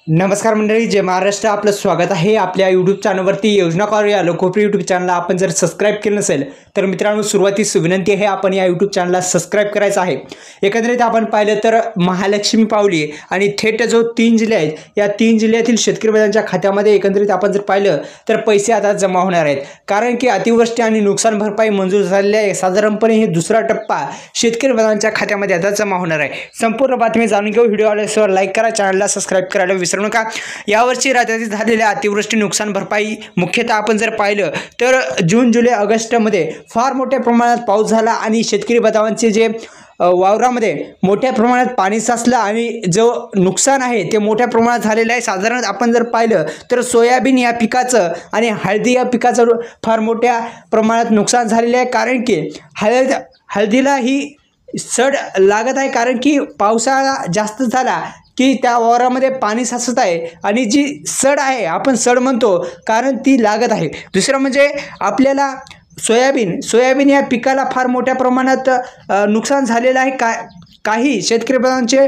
नमस्कार मंडळी, जय महाराष्ट्र. आपलं स्वागत आहे आपल्या यूट्यूब चॅनलवरती. योजना कार्य लोकप्रिय यूट्यूब चॅनलला आपण जर सबस्क्राईब केलं नसेल तर मित्रांनो सुरुवातीस विनंती आहे, आपण या यूट्यूब चॅनलला सबस्क्राईब करायचं आहे. एकंदरीत आपण पाहिलं तर महालक्ष्मी पावली आणि थेट जो 3 जिल्हे आहेत, या 3 जिल्ह्यातील शेतकरी बांधवांच्या खात्यामध्ये एकंदरीत आपण जर पाहिलं तर पैसे आता जमा होणार आहेत. कारण की अतिवृष्टी आणि नुकसान भरपाई मंजूर झालेली आहे. साधारणपणे हे दुसरा टप्पा शेतकरी बांधवांच्या खात्यामध्ये आता जमा होणार आहे. संपूर्ण बातमी जाणून घेऊ. व्हिडिओ आवडल्यास लाईक करा, चॅनलला सबस्क्राईब करायला विसरू नका. यावर्षी राज्यात झालेल्या अतिवृष्टी नुकसान भरपाई मुख्यतः आपण जर पाहिलं तर जून जुलै ऑगस्टमध्ये फार मोठ्या प्रमाणात पाऊस झाला आणि शेतकरी बांधवांचे जे वावरामध्ये मोठ्या प्रमाणात पाणी साचलं आणि जो नुकसान आहे ते मोठ्या प्रमाणात झालेलं आहे. साधारण आपण जर पाहिलं तर सोयाबीन या पिकाचं आणि हळदी या पिकाचं फार मोठ्या प्रमाणात नुकसान झालेलं आहे. कारण की हळदीला ही सड लागत आहे, कारण की पावसाळा जास्त झाला की त्या वावरामध्ये पाणी साचत आहे आणि जी सड आहे, आपण सड म्हणतो कारण ती लागत आहे. दुसरं म्हणजे आपल्याला सोयाबीन या पिकाला फार मोठ्या प्रमाणात नुकसान झालेलं आहे. काही शेतकरी बांधवांचे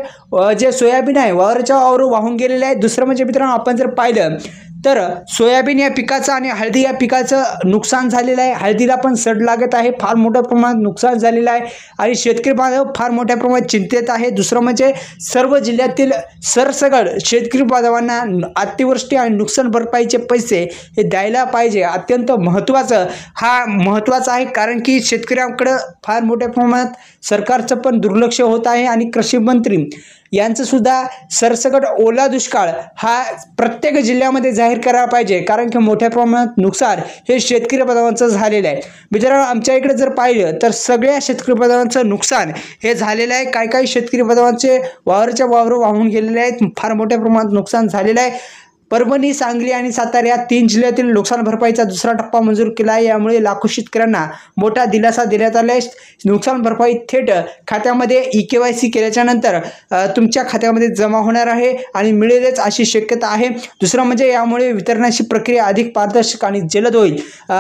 जे सोयाबीन आहे वावराच्या वावर वाहून गेलेले आहे. दुसरं म्हणजे मित्रांनो आपण जर पाहिलं तर सोयाबीन या पिकाचं आणि हळदी या पिकाचं नुकसान झालेलं आहे. हळदीला पण सड लागत आहे, फार मोठ्या प्रमाणात नुकसान झालेलं आहे आणि शेतकरी बांधव फार मोठ्या प्रमाणात चिंतेत आहे. दुसरं म्हणजे सर्व जिल्ह्यातील सरसकट शेतकरी बांधवांना अतिवृष्टी आणि नुकसान भरपाईचे पैसे हे द्यायला पाहिजे. अत्यंत महत्त्वाचं आहे, कारण की शेतकऱ्यांकडं फार मोठ्या प्रमाणात सरकारचं पण दुर्लक्ष होत आहे आणि कृषी मंत्री यांचं सुद्धा सरसकट ओला दुष्काळ हा प्रत्येक जिल्ह्यामध्ये जाहीर करायला पाहिजे. कारण की मोठ्या प्रमाणात नुकसान हे शेतकरी बांधवांचं झालेलं आहे. मित्रांनो आमच्या इकडे जर पाहिलं तर सगळ्या शेतकरी बांधवांचं नुकसान हे झालेलं आहे. काही शेतकरी बांधवांचे वावरच्या वावर वाहून गेलेले आहेत, फार मोठ्या प्रमाणात नुकसान झालेलं आहे. परभणी, सांगली आणि सातारा या 3 जिल्ह्यातील नुकसान भरपाईचा दुसरा टप्पा मंजूर केला आहे. यामुळे लाखो शेतकऱ्यांना मोठा दिलासा देण्यात आला आहे. नुकसान भरपाई थेट खात्यामध्ये EKYC केल्याच्या नंतर तुमच्या खात्यामध्ये जमा होणार आहे आणि मिळेलच अशी शक्यता आहे. दुसरं म्हणजे यामुळे वितरणाची प्रक्रिया अधिक पारदर्शक आणि जलद होईल.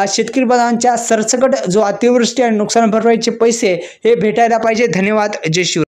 शेतकरी बांधवांच्या सरसकट जो अतिवृष्टी आणि नुकसान भरपाईचे पैसे हे भेटायला पाहिजे. धन्यवाद. जय शिवराय.